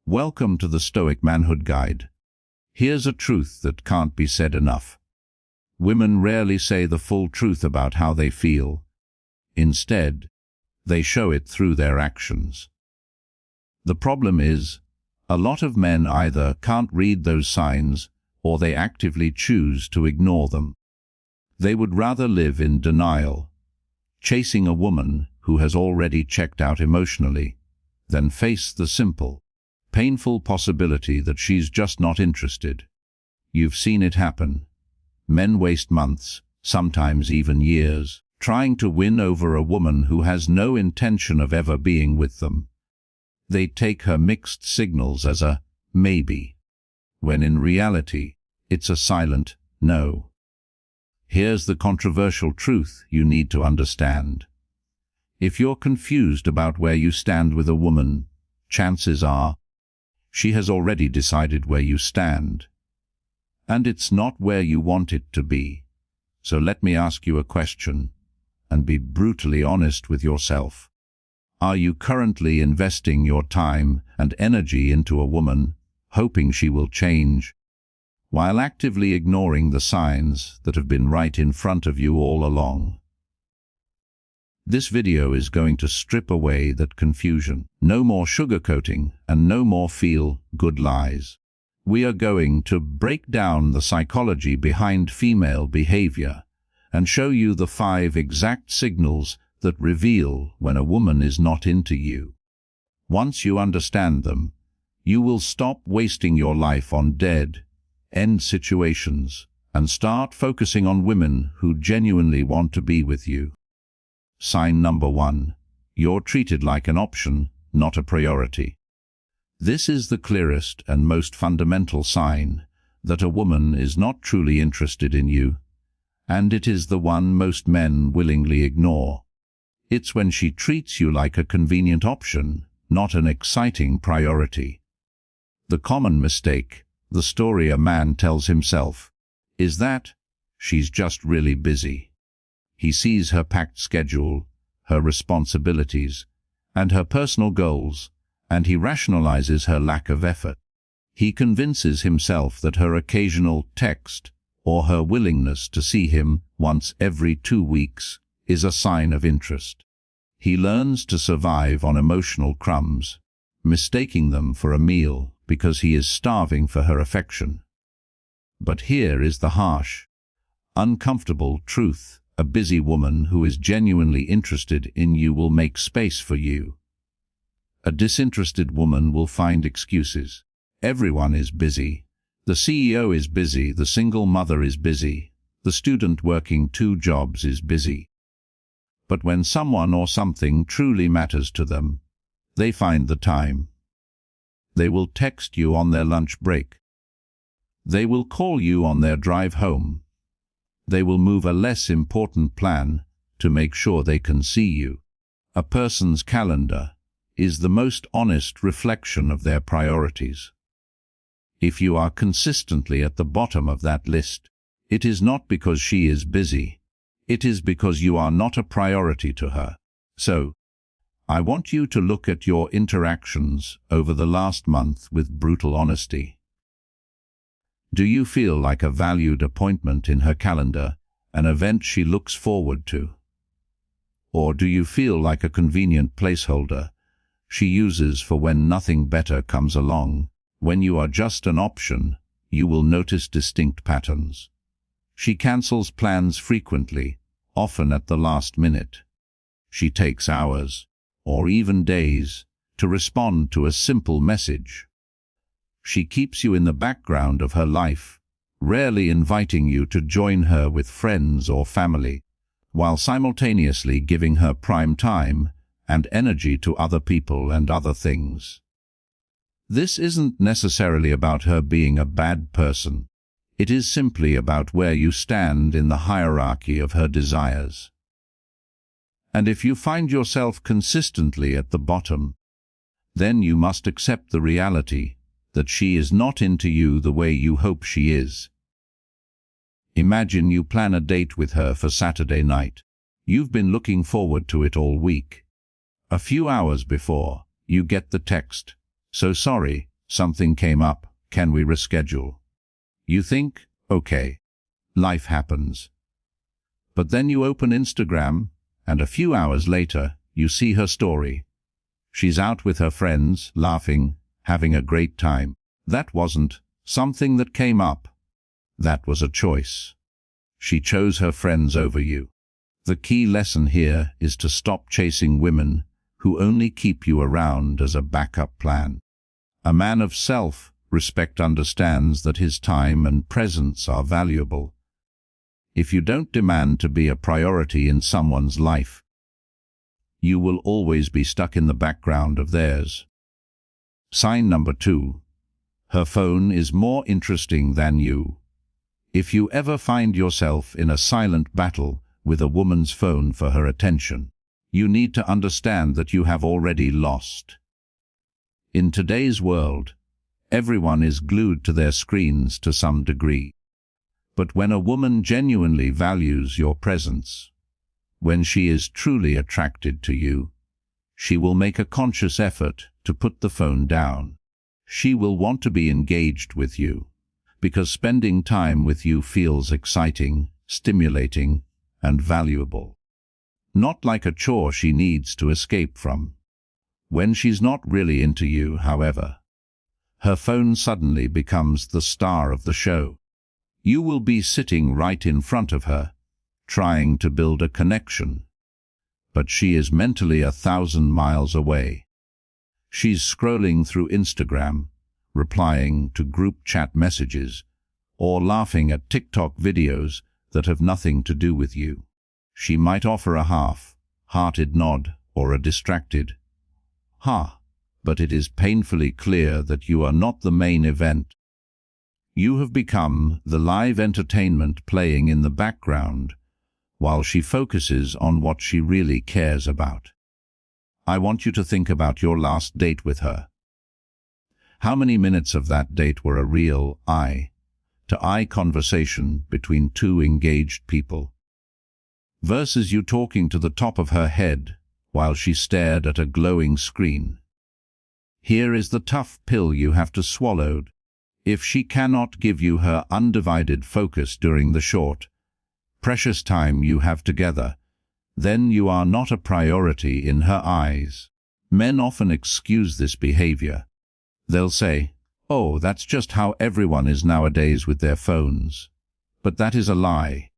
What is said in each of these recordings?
Welcome to the Stoic Manhood Guide. Here's a truth that can't be said enough. Women rarely say the full truth about how they feel. Instead, they show it through their actions. The problem is, a lot of men either can't read those signs or they actively choose to ignore them. They would rather live in denial, chasing a woman who has already checked out emotionally, than face the simple, painful possibility that she's just not interested. You've seen it happen. Men waste months, sometimes even years, trying to win over a woman who has no intention of ever being with them. They take her mixed signals as a maybe, when in reality, it's a silent no. Here's the controversial truth you need to understand. If you're confused about where you stand with a woman, chances are she has already decided where you stand. And it's not where you want it to be. So let me ask you a question, and be brutally honest with yourself. Are you currently investing your time and energy into a woman, hoping she will change, while actively ignoring the signs that have been right in front of you all along? This video is going to strip away that confusion. No more sugarcoating and no more feel-good lies. We are going to break down the psychology behind female behavior and show you the 5 exact signals that reveal when a woman is not into you. Once you understand them, you will stop wasting your life on dead-end situations and start focusing on women who genuinely want to be with you. Sign number 1. You're treated like an option, not a priority. This is the clearest and most fundamental sign that a woman is not truly interested in you, and it is the one most men willingly ignore. It's when she treats you like a convenient option, not an exciting priority. The common mistake, the story a man tells himself, is that she's just really busy. He sees her packed schedule, her responsibilities, and her personal goals, and he rationalizes her lack of effort. He convinces himself that her occasional text or her willingness to see him once every 2 weeks is a sign of interest. He learns to survive on emotional crumbs, mistaking them for a meal because he is starving for her affection. But here is the harsh, uncomfortable truth. A busy woman who is genuinely interested in you will make space for you. A disinterested woman will find excuses. Everyone is busy. The CEO is busy, the single mother is busy, the student working 2 jobs is busy. But when someone or something truly matters to them, they find the time. They will text you on their lunch break. They will call you on their drive home. They will move a less important plan to make sure they can see you. A person's calendar is the most honest reflection of their priorities. If you are consistently at the bottom of that list, it is not because she is busy. It is because you are not a priority to her. So, I want you to look at your interactions over the last month with brutal honesty. Do you feel like a valued appointment in her calendar, an event she looks forward to? Or do you feel like a convenient placeholder she uses for when nothing better comes along? When you are just an option, you will notice distinct patterns. She cancels plans frequently, often at the last minute. She takes hours, or even days, to respond to a simple message. She keeps you in the background of her life, rarely inviting you to join her with friends or family, while simultaneously giving her prime time and energy to other people and other things. This isn't necessarily about her being a bad person. It is simply about where you stand in the hierarchy of her desires. And if you find yourself consistently at the bottom, then you must accept the reality that she is not into you the way you hope she is. Imagine you plan a date with her for Saturday night. You've been looking forward to it all week. A few hours before, you get the text, "So sorry, Something came up, can we reschedule? You think, okay, life happens. But then you open Instagram, and a few hours later, you see her story. She's out with her friends, laughing, having a great time. That wasn't something that came up. That was a choice. She chose her friends over you. The key lesson here is to stop chasing women who only keep you around as a backup plan. A man of self-respect understands that his time and presence are valuable. If you don't demand to be a priority in someone's life, you will always be stuck in the background of theirs. Sign number 2. Her phone is more interesting than you. If you ever find yourself in a silent battle with a woman's phone for her attention, you need to understand that you have already lost. In today's world, everyone is glued to their screens to some degree. But when a woman genuinely values your presence, when she is truly attracted to you, she will make a conscious effort to put the phone down. She will want to be engaged with you, because spending time with you feels exciting, stimulating, and valuable. Not like a chore she needs to escape from. When she's not really into you, however, her phone suddenly becomes the star of the show. You will be sitting right in front of her, trying to build a connection, but she is mentally 1,000 miles away. She's scrolling through Instagram, replying to group chat messages, or laughing at TikTok videos that have nothing to do with you. She might offer a half-hearted nod or a distracted "ha," but it is painfully clear that you are not the main event. You have become the live entertainment playing in the background while she focuses on what she really cares about. I want you to think about your last date with her. How many minutes of that date were a real eye-to-eye conversation between two engaged people, versus you talking to the top of her head while she stared at a glowing screen? Here is the tough pill you have to swallow. If she cannot give you her undivided focus during the short, precious time you have together, then you are not a priority in her eyes. Men often excuse this behavior. They'll say, "Oh, that's just how everyone is nowadays with their phones." But that is a lie.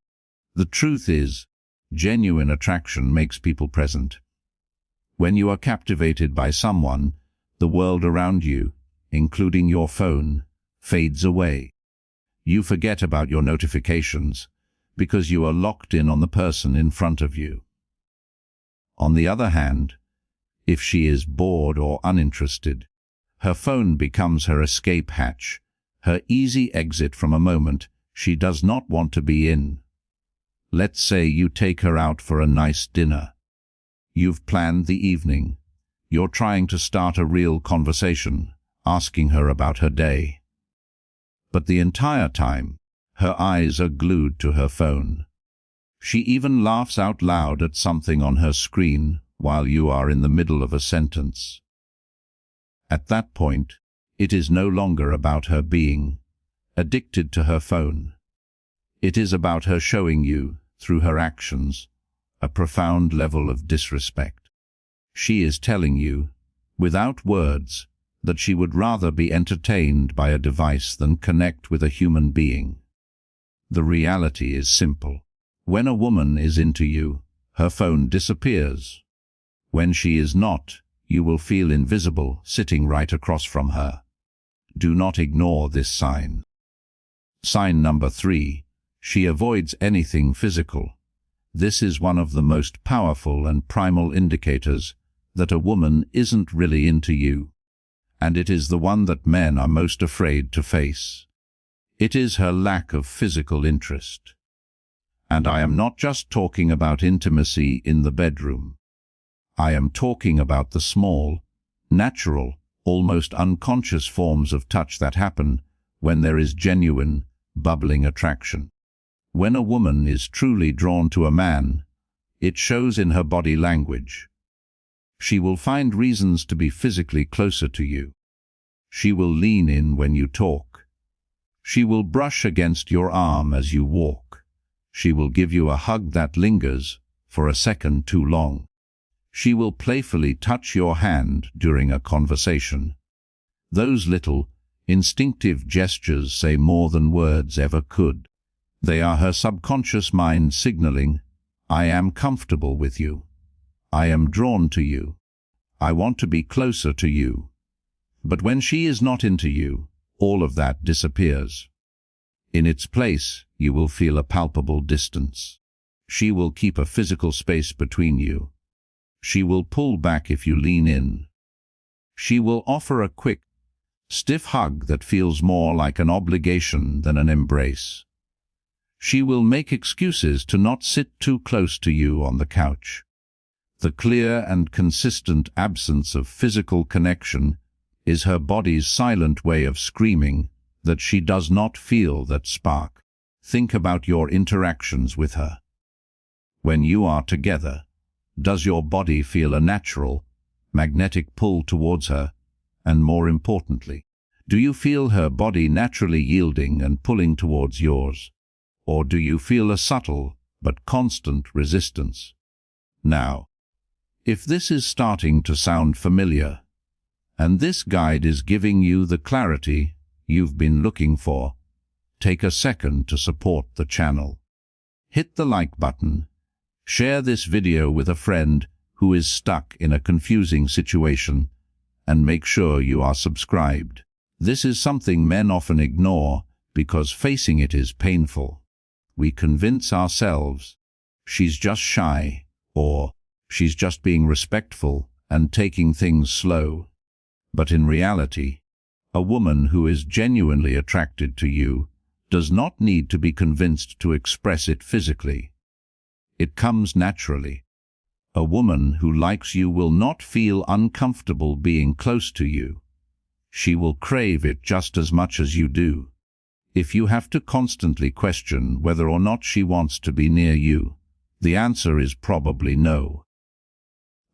The truth is, genuine attraction makes people present. When you are captivated by someone, the world around you, including your phone, fades away. You forget about your notifications because you are locked in on the person in front of you. On the other hand, if she is bored or uninterested, her phone becomes her escape hatch, her easy exit from a moment she does not want to be in. Let's say you take her out for a nice dinner. You've planned the evening. You're trying to start a real conversation, asking her about her day. But the entire time, her eyes are glued to her phone. She even laughs out loud at something on her screen while you are in the middle of a sentence. At that point, it is no longer about her being addicted to her phone. It is about her showing you, through her actions, a profound level of disrespect. She is telling you, without words, that she would rather be entertained by a device than connect with a human being. The reality is simple. When a woman is into you, her phone disappears. When she is not, you will feel invisible sitting right across from her. Do not ignore this sign. Sign number 3. She avoids anything physical. This is one of the most powerful and primal indicators that a woman isn't really into you, and it is the one that men are most afraid to face. It is her lack of physical interest. And I am not just talking about intimacy in the bedroom. I am talking about the small, natural, almost unconscious forms of touch that happen when there is genuine, bubbling attraction. When a woman is truly drawn to a man, it shows in her body language. She will find reasons to be physically closer to you. She will lean in when you talk. She will brush against your arm as you walk. She will give you a hug that lingers for a second too long. She will playfully touch your hand during a conversation. Those little, instinctive gestures say more than words ever could. They are her subconscious mind signaling, "I am comfortable with you. I am drawn to you. I want to be closer to you." But when she is not into you, all of that disappears. In its place, you will feel a palpable distance. She will keep a physical space between you. She will pull back if you lean in. She will offer a quick, stiff hug that feels more like an obligation than an embrace. She will make excuses to not sit too close to you on the couch. The clear and consistent absence of physical connection is her body's silent way of screaming that she does not feel that spark. Think about your interactions with her. When you are together, does your body feel a natural, magnetic pull towards her? And more importantly, do you feel her body naturally yielding and pulling towards yours? Or do you feel a subtle but constant resistance? Now, if this is starting to sound familiar, and this guide is giving you the clarity you've been looking for, take a second to support the channel. Hit the like button. Share this video with a friend who is stuck in a confusing situation, and make sure you are subscribed. This is something men often ignore because facing it is painful. We convince ourselves, she's just shy, or she's just being respectful and taking things slow. But in reality, a woman who is genuinely attracted to you does not need to be convinced to express it physically. It comes naturally. A woman who likes you will not feel uncomfortable being close to you. She will crave it just as much as you do. If you have to constantly question whether or not she wants to be near you, the answer is probably no.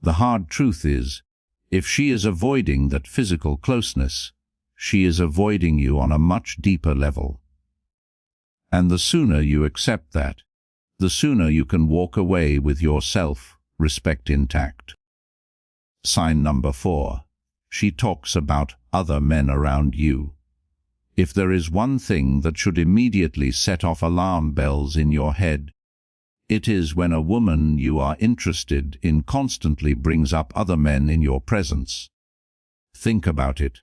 The hard truth is, if she is avoiding that physical closeness, she is avoiding you on a much deeper level. And the sooner you accept that, the sooner you can walk away with your self-respect intact. Sign number 4. She talks about other men around you. If there is one thing that should immediately set off alarm bells in your head, it is when a woman you are interested in constantly brings up other men in your presence. Think about it.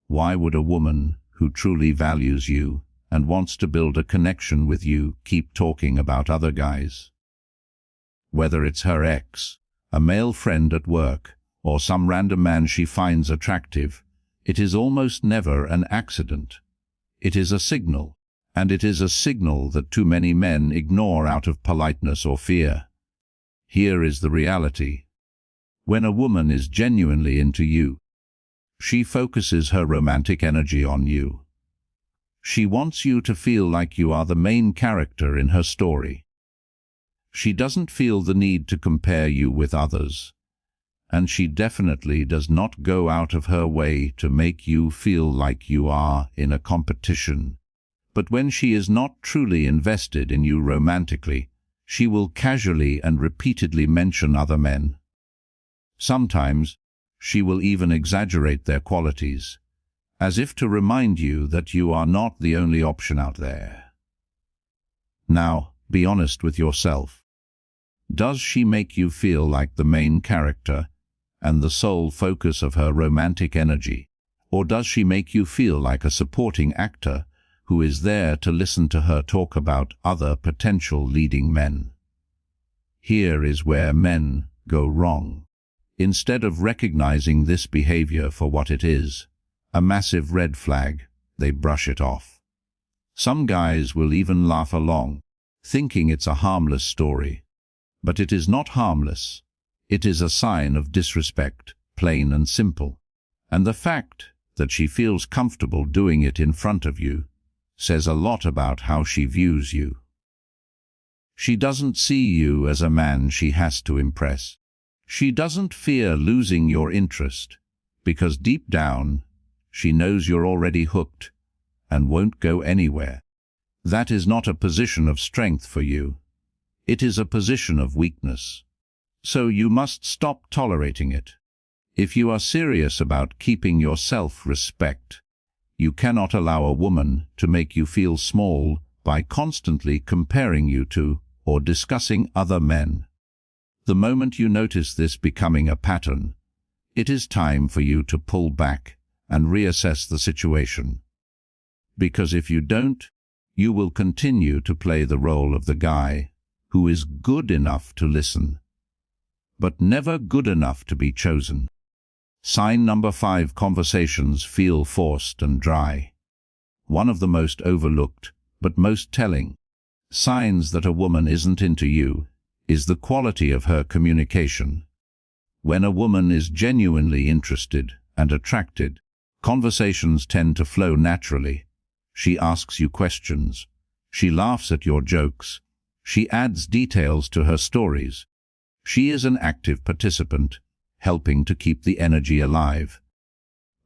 Why would a woman who truly values you and wants to build a connection with you keep talking about other guys? Whether it's her ex, a male friend at work, or some random man she finds attractive, it is almost never an accident. It is a signal. And it is a signal that too many men ignore out of politeness or fear. Here is the reality. When a woman is genuinely into you, she focuses her romantic energy on you. She wants you to feel like you are the main character in her story. She doesn't feel the need to compare you with others, and she definitely does not go out of her way to make you feel like you are in a competition. But when she is not truly invested in you romantically, she will casually and repeatedly mention other men. Sometimes, she will even exaggerate their qualities, as if to remind you that you are not the only option out there. Now, be honest with yourself. Does she make you feel like the main character and the sole focus of her romantic energy, or does she make you feel like a supporting actor who is there to listen to her talk about other potential leading men? Here is where men go wrong. Instead of recognizing this behavior for what it is, a massive red flag, they brush it off. Some guys will even laugh along, thinking it's a harmless story. But it is not harmless. It is a sign of disrespect, plain and simple. And the fact that she feels comfortable doing it in front of you says a lot about how she views you. She doesn't see you as a man she has to impress. She doesn't fear losing your interest, because deep down, she knows you're already hooked and won't go anywhere. That is not a position of strength for you. It is a position of weakness. So you must stop tolerating it. If you are serious about keeping your self-respect, you cannot allow a woman to make you feel small by constantly comparing you to or discussing other men. The moment you notice this becoming a pattern, it is time for you to pull back and reassess the situation. Because if you don't, you will continue to play the role of the guy who is good enough to listen, but never good enough to be chosen. Sign number 5: conversations feel forced and dry. One of the most overlooked, but most telling, signs that a woman isn't into you is the quality of her communication. When a woman is genuinely interested and attracted, conversations tend to flow naturally. She asks you questions. She laughs at your jokes. She adds details to her stories. She is an active participant, helping to keep the energy alive.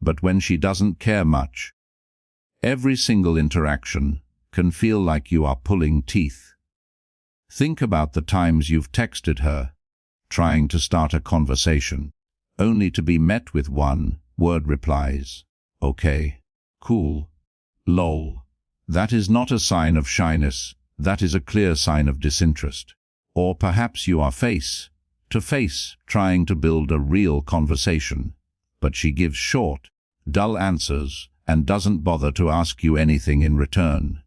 But when she doesn't care much, every single interaction can feel like you are pulling teeth. Think about the times you've texted her, trying to start a conversation, only to be met with one-word replies. Okay, cool, lol. That is not a sign of shyness, that is a clear sign of disinterest. Or perhaps you are face to face trying to build a real conversation, but she gives short, dull answers and doesn't bother to ask you anything in return.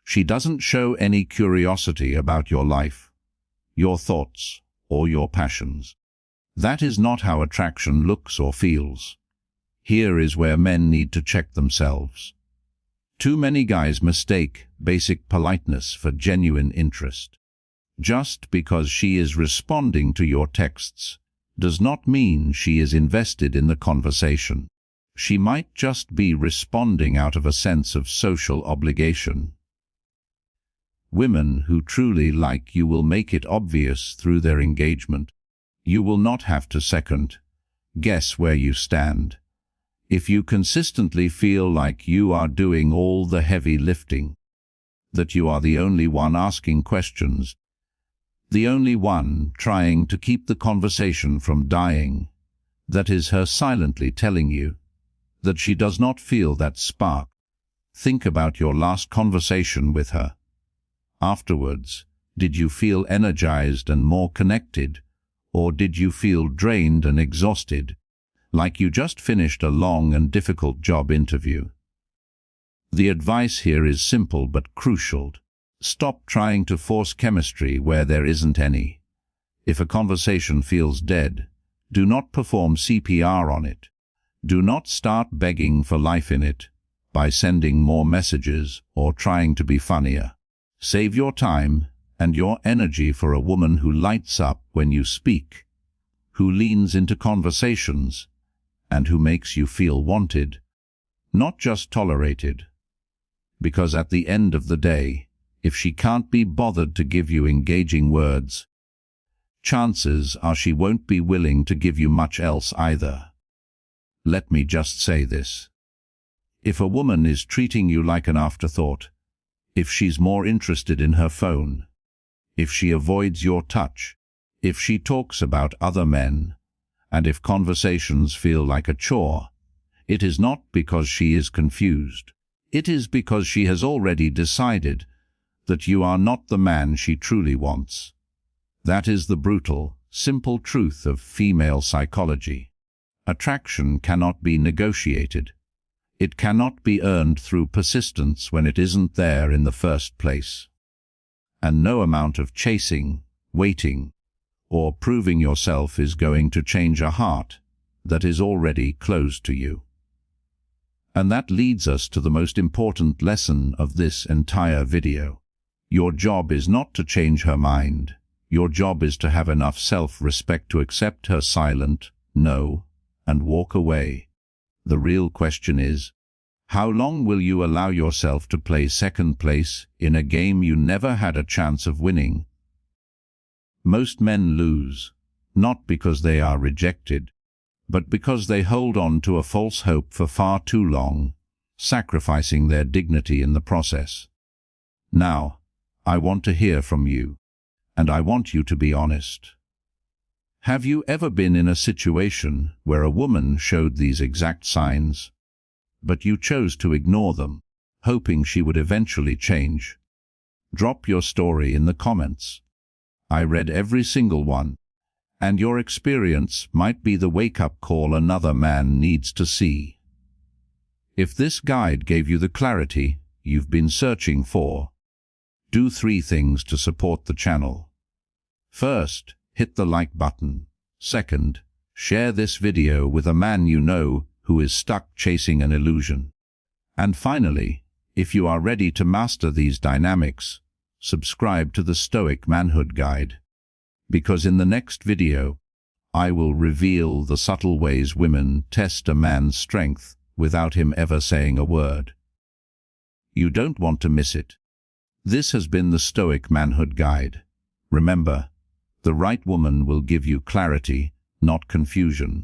She doesn't show any curiosity about your life, your thoughts, or your passions. That is not how attraction looks or feels. Here is where men need to check themselves. Too many guys mistake basic politeness for genuine interest. Just because she is responding to your texts does not mean she is invested in the conversation. She might just be responding out of a sense of social obligation. Women who truly like you will make it obvious through their engagement. You will not have to second guess where you stand. If you consistently feel like you are doing all the heavy lifting, that you are the only one asking questions, the only one trying to keep the conversation from dying, that is her silently telling you that she does not feel that spark. Think about your last conversation with her. Afterwards, did you feel energized and more connected, or did you feel drained and exhausted, like you just finished a long and difficult job interview? The advice here is simple but crucial. Stop trying to force chemistry where there isn't any. If a conversation feels dead, do not perform CPR on it. Do not start begging for life in it by sending more messages or trying to be funnier. Save your time and your energy for a woman who lights up when you speak, who leans into conversations, and who makes you feel wanted, not just tolerated. Because at the end of the day, if she can't be bothered to give you engaging words, chances are she won't be willing to give you much else either. Let me just say this. If a woman is treating you like an afterthought, if she's more interested in her phone, if she avoids your touch, if she talks about other men, and if conversations feel like a chore, it is not because she is confused. It is because she has already decided that you are not the man she truly wants. That is the brutal, simple truth of female psychology. Attraction cannot be negotiated. It cannot be earned through persistence when it isn't there in the first place. And no amount of chasing, waiting, or proving yourself is going to change a heart that is already closed to you. And that leads us to the most important lesson of this entire video. Your job is not to change her mind. Your job is to have enough self-respect to accept her silent no and walk away. The real question is, how long will you allow yourself to play second place in a game you never had a chance of winning? Most men lose, not because they are rejected, but because they hold on to a false hope for far too long, sacrificing their dignity in the process. Now, I want to hear from you, and I want you to be honest. Have you ever been in a situation where a woman showed these exact signs, but you chose to ignore them, hoping she would eventually change? Drop your story in the comments. I read every single one, and your experience might be the wake-up call another man needs to see. If this guide gave you the clarity you've been searching for, do 3 things to support the channel. First, hit the like button. Second, share this video with a man you know who is stuck chasing an illusion. And finally, if you are ready to master these dynamics, subscribe to the Stoic Manhood Guide, because in the next video, I will reveal the subtle ways women test a man's strength without him ever saying a word. You don't want to miss it. This has been the Stoic Manhood Guide. Remember, the right woman will give you clarity, not confusion.